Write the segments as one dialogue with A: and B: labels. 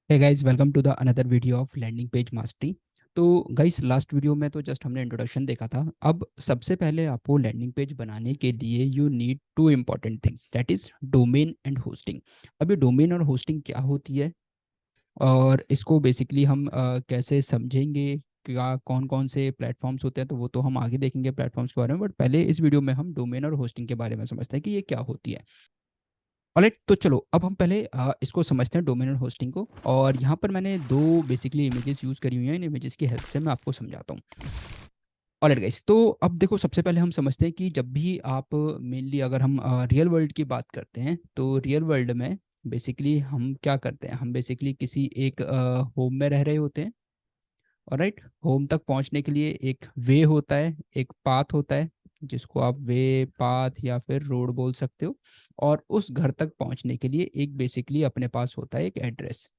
A: Hey guys, welcome to the another video of landing page mastery. तो guys, last video में तो just हमने introduction देखा था। अब सबसे पहले आपको लैंडिंग पेज बनाने के लिए you need two important things, that is domain and hosting. अब ये डोमेन और होस्टिंग क्या होती है और इसको बेसिकली हम कैसे समझेंगे, क्या कौन कौन से प्लेटफॉर्म्स होते हैं, तो वो तो हम आगे देखेंगे प्लेटफॉर्म्स के बारे में। बट पहले इस वीडियो में हम डोमेन और होस्टिंग के बारे में समझते हैं कि ये क्या होती है। ऑलराइट, तो चलो अब हम पहले इसको समझते हैं, डोमेन और होस्टिंग को। और यहाँ पर मैंने दो बेसिकली इमेजेस यूज़ करी हुई हैं। इन इमेजेस की हेल्प से मैं आपको समझाता हूँ। ऑलराइट गाइस, तो अब देखो, सबसे पहले हम समझते हैं कि जब भी आप मेनली अगर हम रियल वर्ल्ड की बात करते हैं, तो रियल वर्ल्ड में बेसिकली हम क्या करते हैं, हम बेसिकली किसी एक होम में रह रहे होते हैं। ऑलराइट, होम तक पहुंचने के लिए एक वे होता है, एक पाथ होता है, जिसको आप वे, पाथ या फिर रोड बोल सकते हो। और उस घर तक पहुंचने के लिए एक बेसिकली अपने पास होता है एक एड्रेस।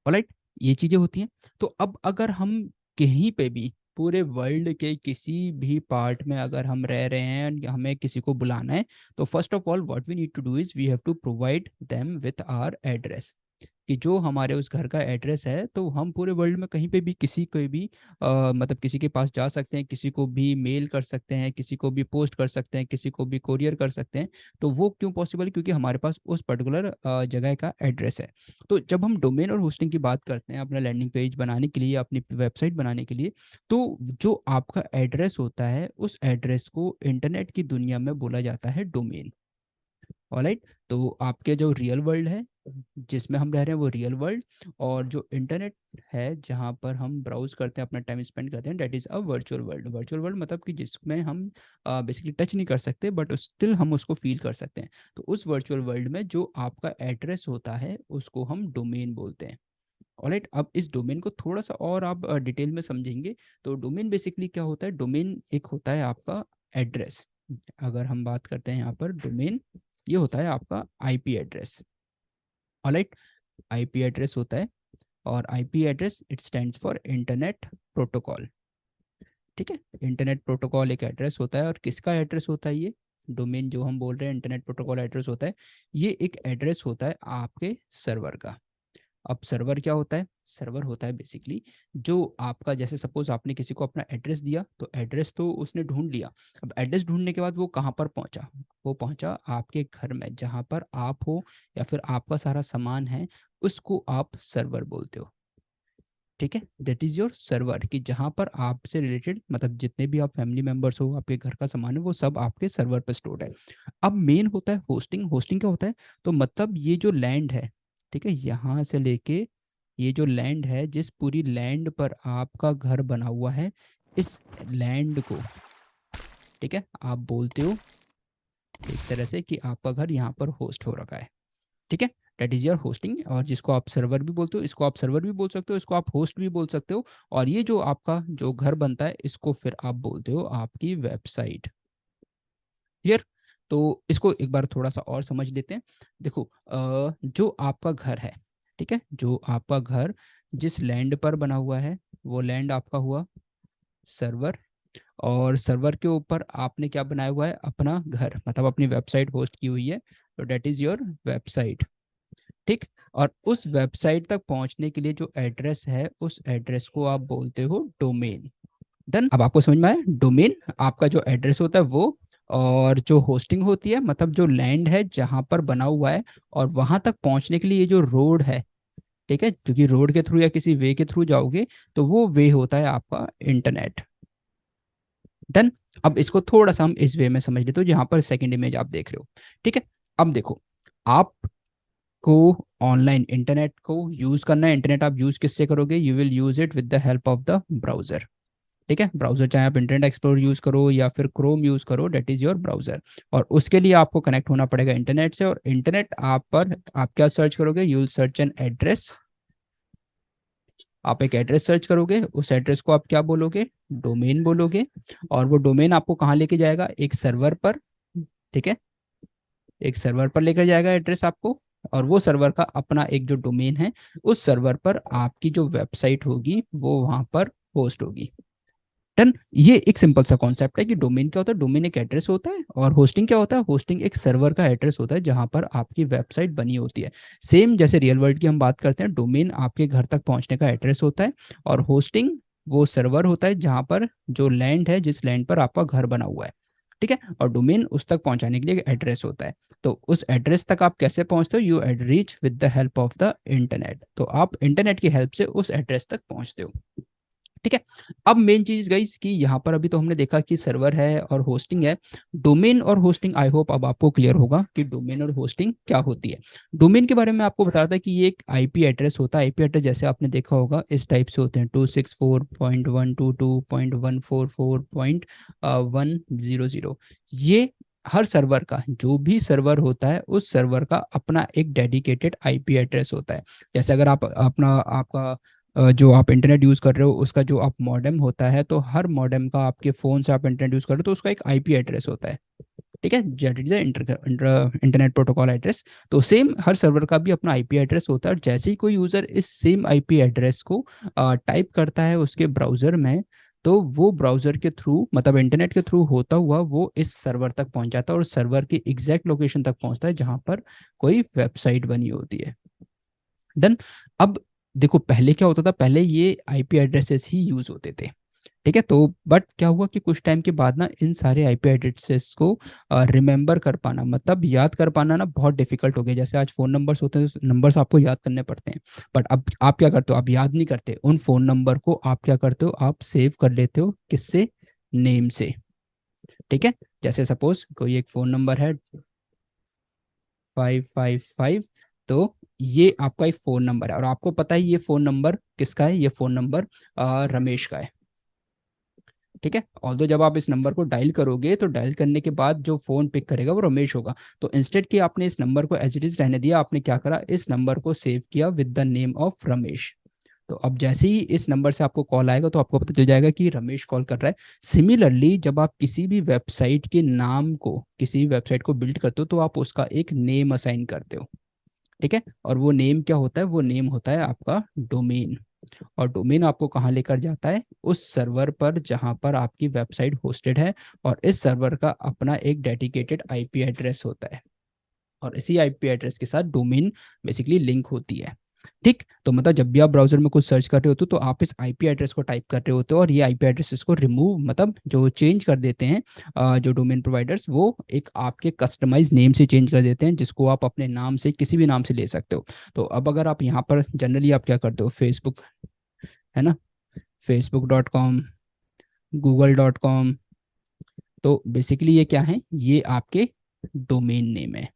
A: ऑलराइट, ये चीजें होती हैं। तो अब अगर हम कहीं पे भी पूरे वर्ल्ड के किसी भी पार्ट में अगर हम रह रहे हैं या हमें किसी को बुलाना है, तो first of all what we need to do is we have to provide them with our address. कि जो हमारे उस घर का एड्रेस है, तो हम पूरे वर्ल्ड में कहीं पे भी किसी को भी मतलब किसी के पास जा सकते हैं, किसी को भी मेल कर सकते हैं, किसी को भी पोस्ट कर सकते हैं, किसी को भी कोरियर कर सकते हैं। तो वो क्यों पॉसिबल है? क्योंकि हमारे पास उस पर्टिकुलर जगह का एड्रेस है। तो जब हम डोमेन और होस्टिंग की बात करते हैं अपना लैंडिंग पेज बनाने के लिए, अपनी वेबसाइट बनाने के लिए, तो जो आपका एड्रेस होता है, उस एड्रेस को इंटरनेट की दुनिया में बोला जाता है डोमेन। ऑलराइट, तो आपके जो रियल वर्ल्ड है जिसमें हम रह रहे हैं, वो रियल वर्ल्ड। और जो इंटरनेट है जहाँ पर हम ब्राउज करते हैं, अपना टाइम स्पेंड करते हैं, that is a virtual world. Virtual world मतलब कि जिसमें हम बेसिकली टच नहीं कर सकते, बट स्टिल हम उसको फील कर सकते हैं। तो उस वर्चुअल वर्ल्ड में जो आपका एड्रेस होता है, उसको हम डोमेन बोलते हैं। ऑलराइट, अब इस डोमेन को थोड़ा सा और आप डिटेल में समझेंगे। तो डोमेन बेसिकली क्या होता है? डोमेन एक होता है आपका एड्रेस। अगर हम बात करते हैं यहाँ पर डोमेन, ये होता है आपका IP address. Alright, IP address होता है। और IP address it stands for internet protocol. ठीक है, इंटरनेट प्रोटोकॉल एक एड्रेस होता है। और किसका एड्रेस होता है ये? डोमेन जो हम बोल रहे हैं, इंटरनेट प्रोटोकॉल एड्रेस होता है। ये एक एड्रेस होता है आपके सर्वर का। अब सर्वर क्या होता है? सर्वर होता है बेसिकली जो आपका, जैसे सपोज आपने किसी को अपना एड्रेस दिया, तो एड्रेस तो उसने ढूंढ लिया। अब एड्रेस ढूंढने के बाद वो कहाँ पर पहुंचा? वो पहुंचा आपके घर में, जहाँ पर आप हो या फिर आपका सारा सामान है, उसको आप सर्वर बोलते हो। ठीक है, दैट इज योर सर्वर, कि जहाँ पर आपसे रिलेटेड मतलब जितने भी आप फैमिली मेंबर्स हो, आपके घर का सामान है, वो सब आपके सर्वर पर स्टोर्ड है। अब मेन होता है होस्टिंग। होस्टिंग क्या होता है? तो मतलब ये जो लैंड है, ठीक है, यहाँ से लेके ये जो लैंड है, जिस पूरी लैंड पर आपका घर बना हुआ है, इस लैंड को, ठीक है, आप बोलते हो एक तरह से कि आपका घर यहाँ पर होस्ट हो रखा है। ठीक है, दैट इज योर होस्टिंग। और जिसको आप सर्वर भी बोलते हो, इसको आप सर्वर भी बोल सकते हो, इसको आप होस्ट भी बोल सकते हो। और ये जो आपका जो घर बनता है, इसको फिर आप बोलते हो आपकी वेबसाइट। क्लियर? तो इसको एक बार थोड़ा सा और समझ लेते हैं। देखो, जो आपका घर है, ठीक है, जो आपका घर जिस लैंड पर बना हुआ है, वो लैंड आपका हुआ सर्वर। और सर्वर के ऊपर आपने क्या बनाया हुआ है? अपना घर, मतलब अपनी वेबसाइट होस्ट की हुई है। तो डेट इज योर वेबसाइट। ठीक, और उस वेबसाइट तक पहुंचने के लिए जो एड्रेस है, उस एड्रेस को आप बोलते हो डोमेन। डन, अब आपको समझ में आया? डोमेन आपका जो एड्रेस होता है वो, और जो होस्टिंग होती है मतलब जो लैंड है जहां पर बना हुआ है, और वहां तक पहुंचने के लिए ये जो रोड है, ठीक है, क्योंकि रोड के थ्रू या किसी वे के थ्रू जाओगे, तो वो वे होता है आपका इंटरनेट। डन, अब इसको थोड़ा सा हम इस वे में समझ लेते हो, जहां पर सेकंड इमेज आप देख रहे हो। ठीक है, अब देखो, आप को ऑनलाइन इंटरनेट को यूज करना है। इंटरनेट आप यूज किससे करोगे? You will use it with the help of the browser. ठीक है, ब्राउजर चाहे आप इंटरनेट एक्सप्लोरर यूज करो या फिर क्रोम यूज करो, डेट इज योर ब्राउजर। और उसके लिए आपको कनेक्ट होना पड़ेगा इंटरनेट से। और इंटरनेट आप पर आप क्या सर्च करोगे? You will search an address. आप एक एड्रेस सर्च करोगे, उस एड्रेस को आप क्या बोलोगे? डोमेन बोलोगे। और वो डोमेन आपको कहाँ लेके जाएगा? एक सर्वर पर। ठीक है, एक सर्वर पर लेकर जाएगा एड्रेस आपको। और वो सर्वर का अपना एक जो डोमेन है, उस सर्वर पर आपकी जो वेबसाइट होगी वो वहां पर होस्ट होगी। डन। ये एक सिंपल सा कॉन्सेप्ट है कि डोमेन क्या होता है। डोमेन एक एड्रेस होता है और होस्टिंग क्या होता है। होस्टिंग एक सर्वर का एड्रेस होता है जहां पर आपकी वेबसाइट बनी होती है। सेम जैसे रियल वर्ल्ड की हम बात करते हैं, डोमेन आपके घर तक पहुंचने का एड्रेस होता है और होस्टिंग वो सर्वर होता है जहां पर जो लैंड है, जिस लैंड पर आपका घर बना हुआ है, ठीक है। और डोमेन उस तक पहुंचाने के लिए एक एड्रेस होता है। तो उस एड्रेस तक आप कैसे पहुंचते हो? You reach with the help of the internet. तो आप इंटरनेट की हेल्प से उस एड्रेस तक पहुंचते हो, ठीक है। अब मेन चीज गाइस कि यहाँ पर अभी तो हमने देखा कि सर्वर है और होस्टिंग है। डोमेन और होस्टिंग, आई होप अब आपको क्लियर होगा कि डोमेन और होस्टिंग क्या होती है। डोमेन के बारे में आपको बता रहा था कि ये एक आईपी एड्रेस होता है। आईपी एड्रेस जैसे आपने देखा होगा इस टाइप से होते हैं, 264.122.144.100। ये हर सर्वर का, जो भी सर्वर होता है उस सर्वर का अपना एक डेडिकेटेड आईपी एड्रेस होता है। जैसे अगर आप अपना आपका जो आप इंटरनेट यूज़ कर रहे हो उसका जो आप मॉडेम होता है, तो हर मॉडेम का आपके फ़ोन से आप इंटरनेट यूज़ कर रहे हो तो उसका एक आईपी एड्रेस होता है, ठीक है। That is internet protocol address. तो सेम हर सर्वर का भी अपना आईपी एड्रेस होता है और जैसे ही कोई यूज़र इस सेम आईपी एड्रेस को टाइप करता है उसके ब्राउज़र में, तो वो ब्राउज़र के थ्रू, मतलब इंटरनेट के थ्रू होता हुआ वो इस सर्वर तक पहुंच जाता है और सर्वर की एग्जैक्ट लोकेशन तक पहुंचता है जहां पर कोई वेबसाइट बनी होती है। डन। अब देखो पहले क्या होता था, पहले ये आईपी एड्रेसेस ही यूज होते थे, ठीक है। तो बट क्या हुआ कि कुछ टाइम के बाद ना इन सारे आईपी एड्रेसेस को रिमेंबर कर पाना, मतलब याद कर पाना ना बहुत डिफिकल्ट हो गया। जैसे आज फोन नंबर्स होते हैं, नंबर्स आपको याद करने पड़ते हैं, बट अब आप क्या करते हो, आप याद नहीं करते उन फोन नंबर को, आप क्या करते हो, आप सेव कर लेते हो किससे, नेम से, ठीक है। जैसे सपोज कोई एक फोन नंबर है 555, तो ये आपका एक फ़ोन नंबर है और आपको पता है ये फ़ोन नंबर किसका है, ये फ़ोन नंबर रमेश का है, ठीक है। ऑल्दो जब आप इस नंबर को डायल करोगे तो डायल करने के बाद जो फ़ोन पिक करेगा वो रमेश होगा। तो इंस्टेड कि आपने इस नंबर को एज इट इज़ रहने दिया, आपने क्या करा, इस नंबर को सेव किया with the name of Ramesh. तो अब जैसे ही इस नंबर से आपको कॉल आएगा तो आपको पता चल जाएगा कि रमेश कॉल कर रहा है। सिमिलरली जब आप किसी भी वेबसाइट के नाम को, किसी भी वेबसाइट को बिल्ड करते हो तो आप उसका एक नेम असाइन करते हो, ठीक है। और वो नेम क्या होता है, वो नेम होता है आपका डोमेन। और डोमेन आपको कहाँ लेकर जाता है, उस सर्वर पर जहाँ पर आपकी वेबसाइट होस्टेड है और इस सर्वर का अपना एक डेडिकेटेड आईपी एड्रेस होता है और इसी आईपी एड्रेस के साथ डोमेन बेसिकली लिंक होती है, ठीक। तो मतलब जब भी आप ब्राउजर में कुछ सर्च कर रहे होते हो तो आप इस आईपी एड्रेस को टाइप कर रहे होते हो और ये आईपी एड्रेसेस को रिमूव, मतलब जो चेंज कर देते हैं जो डोमेन प्रोवाइडर्स, वो एक आपके कस्टमाइज नेम से चेंज कर देते हैं जिसको आप अपने नाम से किसी भी नाम से ले सकते हो। तो अब अगर आप यहाँ पर जनरली आप क्या करते हो, फेसबुक है ना, facebook.com, google.com, तो बेसिकली ये क्या है, ये आपके डोमेन नेम है,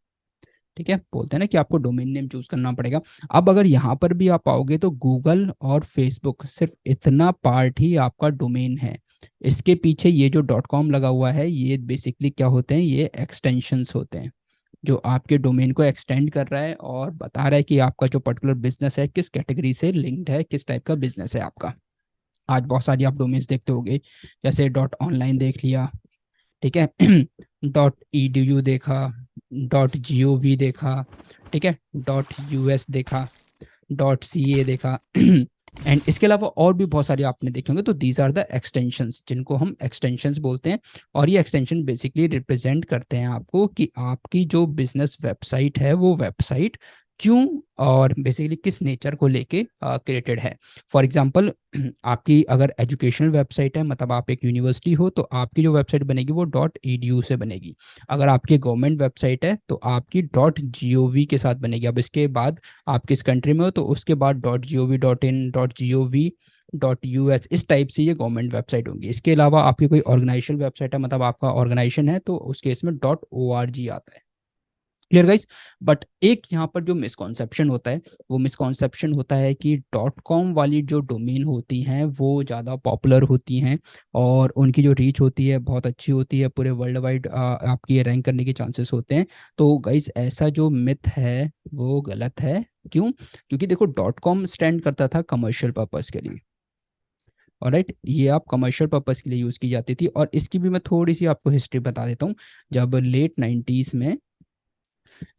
A: ठीक है। बोलते हैं ना कि आपको डोमेन नेम चूज करना पड़ेगा। अब अगर यहाँ पर भी आप आओगे तो गूगल और फेसबुक सिर्फ इतना पार्ट ही आपका डोमेन है। इसके पीछे ये जो डॉट कॉम लगा हुआ है ये बेसिकली क्या होते हैं, ये एक्सटेंशंस होते हैं जो आपके डोमेन को एक्सटेंड कर रहा है और बता रहा है कि आपका जो पर्टिकुलर बिजनेस है किस कैटेगरी से लिंक्ड है, किस टाइप का बिजनेस है आपका। आज बहुत सारी आप डोमेन्स देखते होंगे, जैसे डॉट ऑनलाइन देख लिया, ठीक है, .edu देखा, .gov देखा, ठीक है, .us देखा, .ca देखा एंड इसके अलावा और भी बहुत सारे आपने देखे होंगे। तो दीज आर द एक्सटेंशंस जिनको हम एक्सटेंशंस बोलते हैं और ये एक्सटेंशन बेसिकली रिप्रेजेंट करते हैं आपको कि आपकी जो बिजनेस वेबसाइट है वो वेबसाइट क्यों और बेसिकली किस नेचर को लेके क्रिएटेड है। फॉर एग्जांपल आपकी अगर एजुकेशनल वेबसाइट है, मतलब आप एक यूनिवर्सिटी हो, तो आपकी जो वेबसाइट बनेगी वो .edu से बनेगी। अगर आपकी गवर्नमेंट वेबसाइट है तो आपकी .gov के साथ बनेगी। अब इसके बाद आप किस कंट्री में हो तो उसके बाद .gov.in, .gov.us, इस टाइप से ये गवर्नमेंट वेबसाइट होंगी। इसके अलावा आपकी कोई ऑर्गेनाइजेशन वेबसाइट है, मतलब आपका ऑर्गेनाइजेशन है, तो उस केस में .org आता है। Clear guys. बट एक यहाँ पर जो मिसकॉन्सेप्शन होता है, वो मिसकॉन्सेप्शन होता है कि .com वाली जो डोमेन होती हैं वो ज़्यादा पॉपुलर होती हैं और उनकी जो रीच होती है बहुत अच्छी होती है, पूरे वर्ल्ड वाइड आपकी रैंक करने के चांसेस होते हैं। तो गाइस ऐसा जो मिथ है वो गलत है। क्यों? क्योंकि देखो .com स्टैंड करता था कमर्शियल पर्पज़ के लिए, ऑलराइट, ये आप कमर्शियल पर्पज़ के लिए यूज़ की जाती थी। और इसकी भी मैं थोड़ी सी आपको हिस्ट्री बता देता हूँ। जब लेट 90s में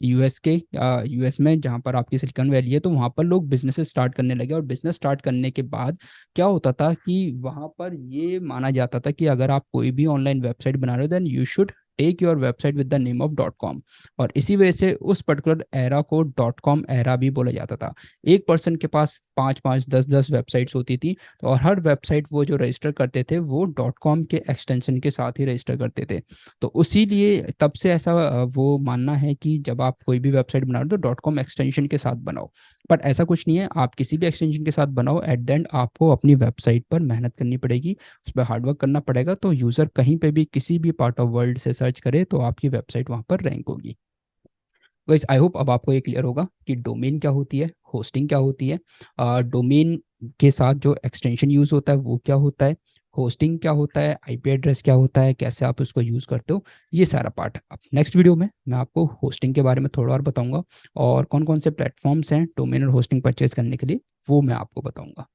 A: यूएस में, जहाँ पर आपकी सिलिकॉन वैली है, तो वहाँ पर लोग बिजनेस स्टार्ट करने लगे। और बिजनेस स्टार्ट करने के बाद क्या होता था कि वहाँ पर ये माना जाता था कि अगर आप कोई भी ऑनलाइन वेबसाइट बना रहे हो, then you should take your website with the name of dot com. और इसी वजह से उस पर्टिकुलर एरा को डॉट कॉम एरा भी बोला जाता था। एक पर्सन के पास 5 5 10 10 वेबसाइट्स होती थी, तो और हर वेबसाइट वो जो रजिस्टर करते थे वो डॉट कॉम के एक्सटेंशन के साथ ही रजिस्टर करते थे। तो उसी लिए तब से ऐसा वो मानना है कि जब आप कोई भी वेबसाइट बना रहे हो तो डॉट कॉम एक्सटेंशन के साथ बनाओ। बट ऐसा कुछ नहीं है, आप किसी भी एक्सटेंशन के साथ बनाओ, एट द एंड आपको अपनी वेबसाइट पर मेहनत करनी पड़ेगी, उस पर हार्डवर्क करना पड़ेगा। तो यूज़र कहीं पे भी किसी भी पार्ट ऑफ वर्ल्ड से सर्च करे तो आपकी वेबसाइट वहाँ पर रैंक होगी। गाइस, आई होप अब आपको ये क्लियर होगा कि डोमेन क्या होती है, होस्टिंग क्या होती है, डोमेन के साथ जो एक्सटेंशन यूज़ होता है वो क्या होता है, होस्टिंग क्या होता है, आईपी एड्रेस क्या होता है, कैसे आप उसको यूज़ करते हो, ये सारा पार्ट। अब नेक्स्ट वीडियो में मैं आपको होस्टिंग के बारे में थोड़ा और बताऊंगा, और कौन कौन से प्लेटफॉर्म्स हैं डोमेन और होस्टिंग परचेज करने के लिए, वो मैं आपको बताऊंगा।